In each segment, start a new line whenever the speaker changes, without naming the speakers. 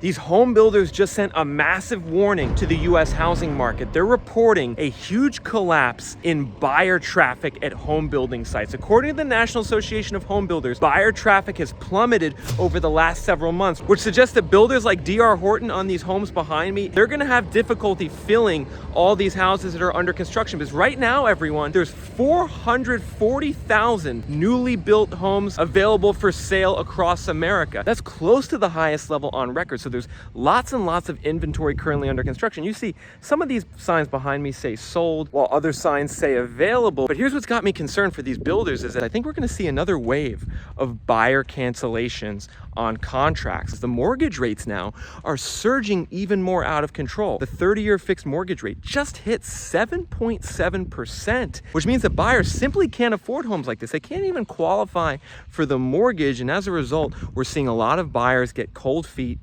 These home builders just sent a massive warning to the US housing market. They're reporting a huge collapse in buyer traffic at home building sites. According to the National Association of Home Builders, buyer traffic has plummeted over the last several months, which suggests that builders like DR Horton on these homes behind me, they're gonna have difficulty filling all these houses that are under construction. Because right now, everyone, there's 440,000 newly built homes available for sale across America. That's close to the highest level on record. So there's lots and lots of inventory currently under construction. You see some of these signs behind me say sold, while other signs say available. But here's what's got me concerned for these builders is that I think we're gonna see another wave of buyer cancellations on contracts. The mortgage rates now are surging even more out of control. The 30-year fixed mortgage rate just hit 7.7%, which means that buyers simply can't afford homes like this. They can't even qualify for the mortgage, and as a result, we're seeing a lot of buyers get cold feet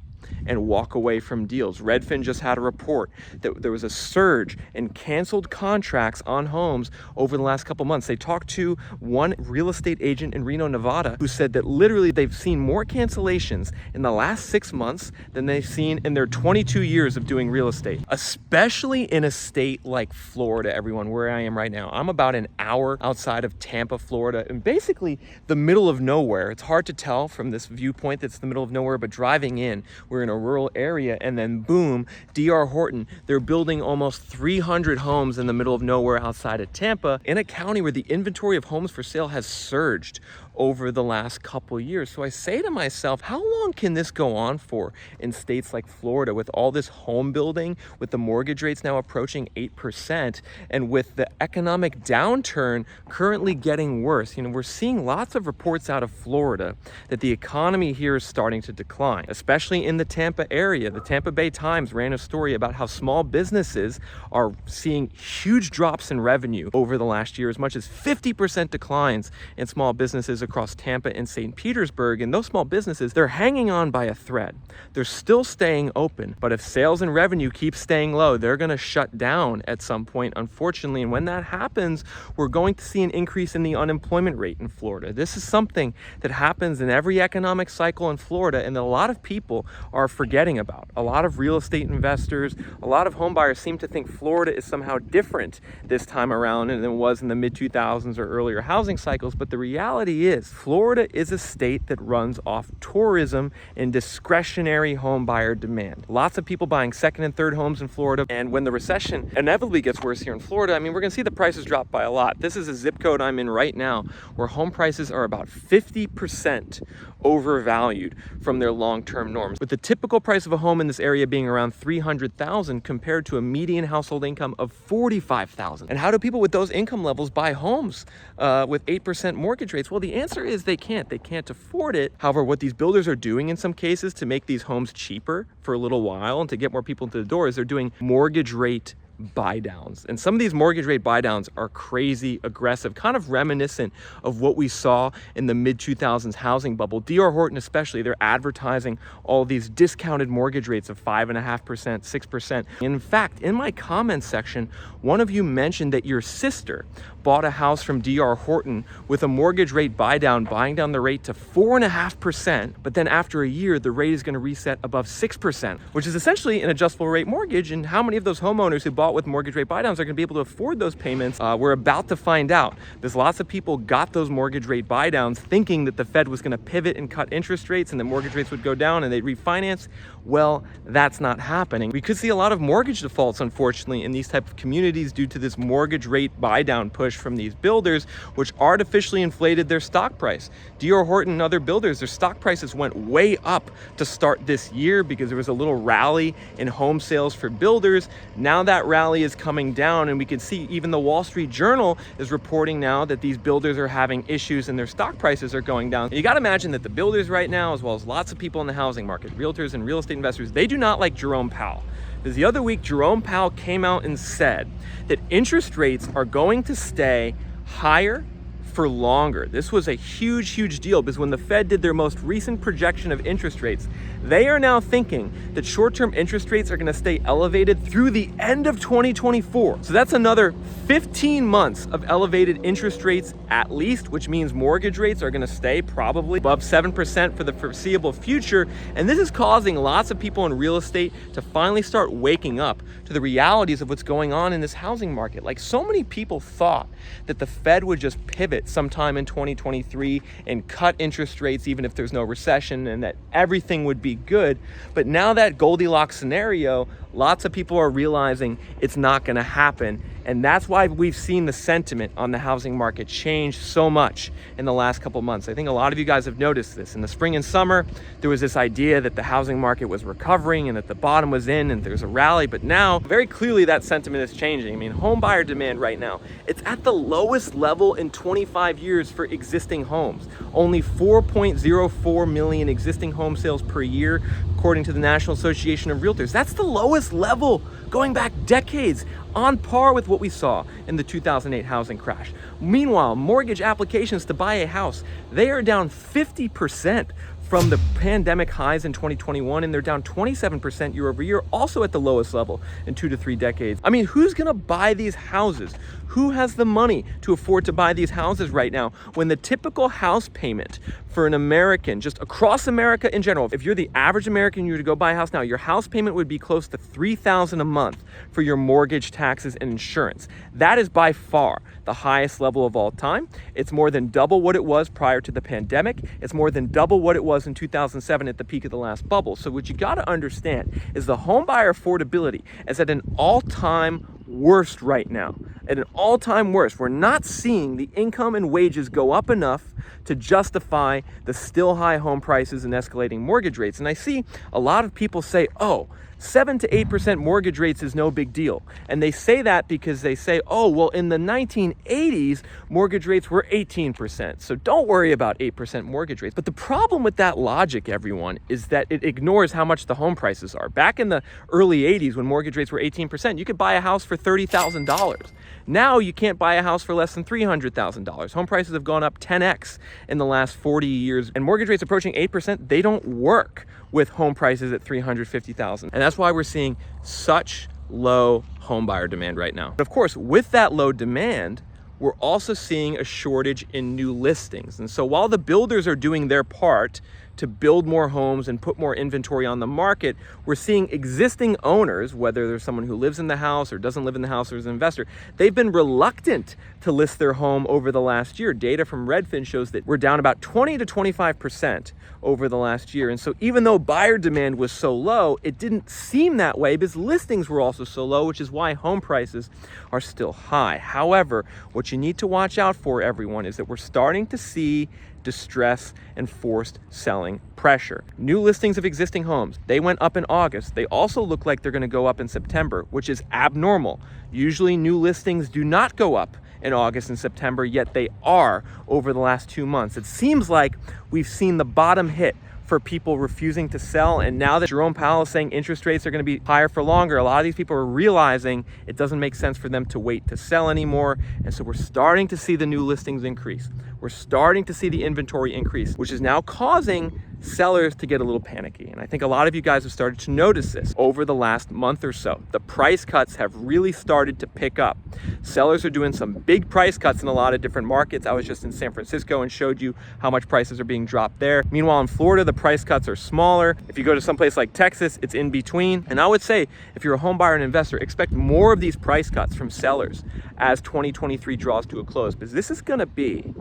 and walk away from deals. Redfin just had a report that there was a surge in canceled contracts on homes over the last couple months. They talked to one real estate agent in Reno, Nevada, who said that literally they've seen more cancellations in the last 6 months than they've seen in their 22 years of doing real estate, especially in a state like Florida, everyone, where I am right now. I'm about an hour outside of Tampa, Florida, and basically the middle of nowhere. It's hard to tell from this viewpoint that's the middle of nowhere, but driving in, we're in a rural area, and then boom, DR Horton, they're building almost 300 homes in the middle of nowhere outside of Tampa, in a county where the inventory of homes for sale has surged over the last couple years. So I say to myself, how long can this go on for in states like Florida with all this home building, with the mortgage rates now approaching 8%, and with the economic downturn currently getting worse? You know, we're seeing lots of reports out of Florida that the economy here is starting to decline, especially in the Tampa area. The Tampa Bay Times ran a story about how small businesses are seeing huge drops in revenue over the last year, as much as 50% declines in small businesses across Tampa and St. Petersburg. And those small businesses, they're hanging on by a thread. They're still staying open, but if sales and revenue keep staying low, they're going to shut down at some point, unfortunately. And when that happens, we're going to see an increase in the unemployment rate in Florida. This is something that happens in every economic cycle in Florida, and that a lot of people are forgetting about. A lot of real estate investors, a lot of home buyers seem to think Florida is somehow different this time around than it was in the mid-2000s or earlier housing cycles. But the reality is Florida is a state that runs off tourism and discretionary home buyer demand. Lots of people buying second and third homes in Florida. And when the recession inevitably gets worse here in Florida, I mean, we're going to see the prices drop by a lot. This is a zip code I'm in right now where home prices are about 50% overvalued from their long-term norms, with the typical price of a home in this area being around $300,000 compared to a median household income of $45,000. And how do people with those income levels buy homes with 8% mortgage rates? Well, the answer is they can't. They can't afford it. However, what these builders are doing in some cases to make these homes cheaper for a little while and to get more people into the door is they're doing mortgage rate buy downs. And some of these mortgage rate buy downs are crazy aggressive, kind of reminiscent of what we saw in the mid-2000s housing bubble. DR Horton especially, they're advertising all these discounted mortgage rates of 5.5%, 6%. In fact, in my comments section, one of you mentioned that your sister bought a house from DR Horton with a mortgage rate buy down, buying down the rate to 4.5%, but then after a year, the rate is going to reset above 6%, which is essentially an adjustable rate mortgage. And how many of those homeowners who bought with mortgage rate buy downs are going to be able to afford those payments? We're about to find out. There's lots of people got those mortgage rate buy downs thinking that the Fed was going to pivot and cut interest rates and the mortgage rates would go down and they'd refinance. Well, that's not happening. We could see a lot of mortgage defaults, unfortunately, in these type of communities due to this mortgage rate buy down push from these builders, which artificially inflated their stock price. DR Horton and other builders, their stock prices went way up to start this year because there was a little rally in home sales for builders. Now that rally is coming down, and we can see even the Wall Street Journal is reporting now that these builders are having issues and their stock prices are going down. You got to imagine that the builders right now, as well as lots of people in the housing market, realtors and real estate investors, they do not like Jerome Powell. Because the other week, Jerome Powell came out and said that interest rates are going to stay higher for longer. This was a huge deal because when the Fed did their most recent projection of interest rates, they are now thinking that short-term interest rates are going to stay elevated through the end of 2024. So that's another 15 months of elevated interest rates at least, which means mortgage rates are going to stay probably above 7% for the foreseeable future. And this is causing lots of people in real estate to finally start waking up to the realities of what's going on in this housing market. Like, so many people thought that the Fed would just pivot sometime in 2023 and cut interest rates even if there's no recession, and that everything would be good. But now that Goldilocks scenario, lots of people are realizing it's not going to happen. And that's why we've seen the sentiment on the housing market change so much in the last couple months. I think a lot of you guys have noticed this. In the spring and summer, there was this idea that the housing market was recovering and that the bottom was in and there's a rally. But now, very clearly, that sentiment is changing. I mean, home buyer demand right now, it's at the lowest level in 25 years for existing homes. Only 4.04 million existing home sales per year, according to the National Association of Realtors. That's the lowest level going back decades, on par with what we saw in the 2008 housing crash. Meanwhile, mortgage applications to buy a house, they are down 50% from the pandemic highs in 2021, and they're down 27% year over year, also at the lowest level in 2 to 3 decades. I mean, who's gonna buy these houses? Who has the money to afford to buy these houses right now when the typical house payment for an American, just across America in general, if you're the average American, you were to go buy a house now, your house payment would be close to $3,000 a month for your mortgage, taxes, and insurance. That is by far the highest level of all time. It's more than double what it was prior to the pandemic. It's more than double what it was in 2007 at the peak of the last bubble. So what you gotta understand is the home buyer affordability is at an all-time worst right now, at an all-time worst. We're not seeing the income and wages go up enough to justify the still high home prices and escalating mortgage rates. And I see a lot of people say, oh, 7 to 8% mortgage rates is no big deal. And they say that because they say, oh, well, in the 1980s, mortgage rates were 18%. So don't worry about 8% mortgage rates. But the problem with that logic, everyone, is that it ignores how much the home prices are. Back in the early 80s, when mortgage rates were 18%, you could buy a house for $30,000. Now you can't buy a house for less than $300,000. Home prices have gone up 10x in the last 40 years. And mortgage rates approaching 8%, they don't work with home prices at $350,000. And that's why we're seeing such low home buyer demand right now. But of course, with that low demand, we're also seeing a shortage in new listings. And so while the builders are doing their part to build more homes and put more inventory on the market, we're seeing existing owners, whether there's someone who lives in the house or doesn't live in the house or is an investor, they've been reluctant to list their home over the last year. Data from Redfin shows that we're down about 20 to 25% over the last year. And so even though buyer demand was so low, it didn't seem that way because listings were also so low, which is why home prices are still high. However, what you need to watch out for, everyone, is that we're starting to see distress and forced selling pressure. New listings of existing homes, they went up in August. They also look like they're going to go up in September, which is abnormal. Usually new listings do not go up in August and September, yet they are over the last 2 months. It seems like we've seen the bottom hit for people refusing to sell. And now that Jerome Powell is saying interest rates are going to be higher for longer, a lot of these people are realizing it doesn't make sense for them to wait to sell anymore. And so we're starting to see the new listings increase. We're starting to see the inventory increase, which is now causing sellers to get a little panicky. And I think a lot of you guys have started to notice this over the last month or so. The price cuts have really started to pick up. Sellers are doing some big price cuts in a lot of different markets. I was just in San Francisco and showed you how much prices are being dropped there. Meanwhile, in Florida, the price cuts are smaller. If you go to someplace like Texas, it's in between. And I would say, if you're a home buyer and investor, expect more of these price cuts from sellers as 2023 draws to a close, because this is going to be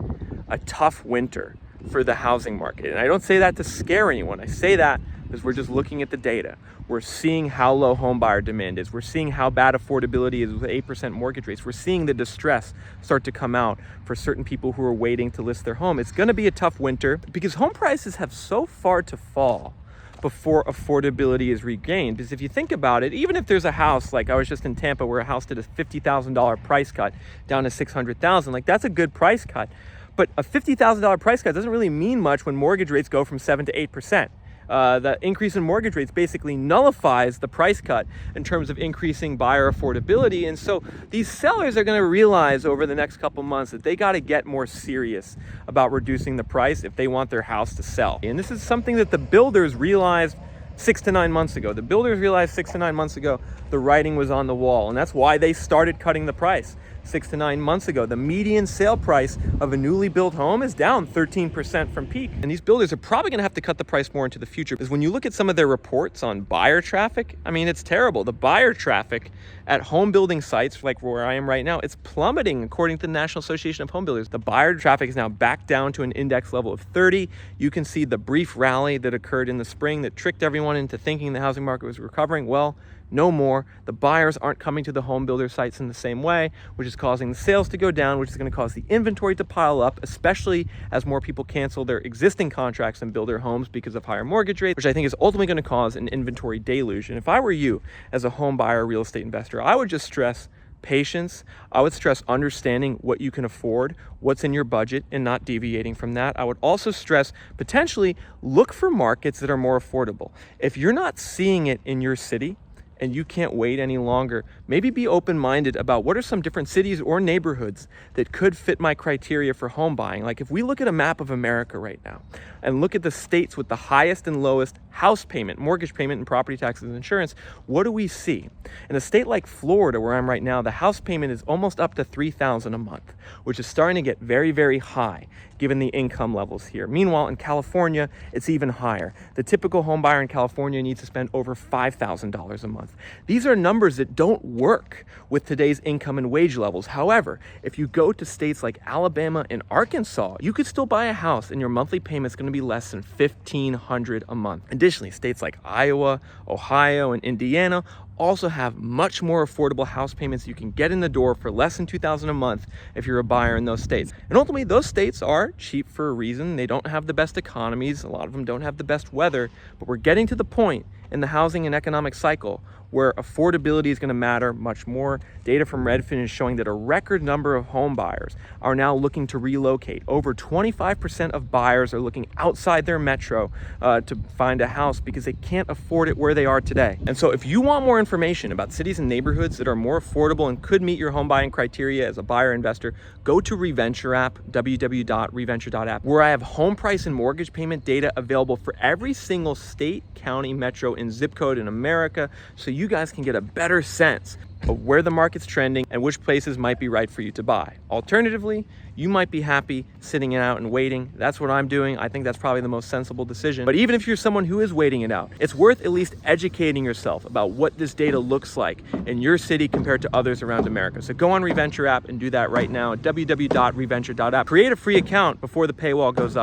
a tough winter for the housing market. And I don't say that to scare anyone. I say that because we're just looking at the data. We're seeing how low home buyer demand is. We're seeing how bad affordability is with 8% mortgage rates. We're seeing the distress start to come out for certain people who are waiting to list their home. It's going to be a tough winter because home prices have so far to fall before affordability is regained. Because if you think about it, even if there's a house, like I was just in Tampa where a house did a $50,000 price cut down to $600,000, like that's a good price cut. But a $50,000 price cut doesn't really mean much when mortgage rates go from 7 to 8%. The increase in mortgage rates basically nullifies the price cut in terms of increasing buyer affordability. And so these sellers are going to realize over the next couple months that they got to get more serious about reducing the price if they want their house to sell. And this is something that the builders realized 6 to 9 months ago. The builders realized 6 to 9 months ago the writing was on the wall, and that's why they started cutting the price. 6 to 9 months ago, the median sale price of a newly built home is down 13% from peak. And these builders are probably gonna have to cut the price more into the future, because when you look at some of their reports on buyer traffic, I mean, it's terrible. The buyer traffic at home building sites like where I am right now, it's plummeting according to the National Association of Home Builders. The buyer traffic is now back down to an index level of 30. You can see the brief rally that occurred in the spring that tricked everyone into thinking the housing market was recovering. Well, no more. The buyers aren't coming to the home builder sites in the same way, which is causing the sales to go down, which is going to cause the inventory to pile up, especially as more people cancel their existing contracts and build their homes because of higher mortgage rates, which I think is ultimately going to cause an inventory deluge. And if I were you as a home buyer, real estate investor, I would just stress patience. I would stress understanding what you can afford, what's in your budget, and not deviating from that. I would also stress potentially look for markets that are more affordable. If you're not seeing it in your city, and you can't wait any longer, maybe be open-minded about what are some different cities or neighborhoods that could fit my criteria for home buying. Like if we look at a map of America right now and look at the states with the highest and lowest house payment, mortgage payment, and property taxes and insurance, what do we see? In a state like Florida, where I'm right now, the house payment is almost up to $3,000 a month, which is starting to get very, very high given the income levels here. Meanwhile, in California, it's even higher. The typical home buyer in California needs to spend over $5,000 a month. These are numbers that don't work with today's income and wage levels. However, if you go to states like Alabama and Arkansas, you could still buy a house and your monthly payment is going to be less than $1,500 a month. Additionally, states like Iowa, Ohio, and Indiana also have much more affordable house payments. You can get in the door for less than $2,000 a month if you're a buyer in those states. And ultimately, those states are cheap for a reason. They don't have the best economies. A lot of them don't have the best weather, but we're getting to the point in the housing and economic cycle where affordability is going to matter much more. Data from Redfin is showing that a record number of home buyers are now looking to relocate. Over 25% of buyers are looking outside their metro to find a house because they can't afford it where they are today. And so if you want more information about cities and neighborhoods that are more affordable and could meet your home buying criteria as a buyer investor, go to Reventure app, www.reventure.app, where I have home price and mortgage payment data available for every single state, county, metro, and zip code in America, so you guys can get a better sense of where the market's trending and which places might be right for you to buy. Alternatively, you might be happy sitting it out and waiting. That's what I'm doing. I think that's probably the most sensible decision. But even if you're someone who is waiting it out, it's worth at least educating yourself about what this data looks like in your city compared to others around America. So go on Reventure app and do that right now at www.reventure.app. Create a free account before the paywall goes up.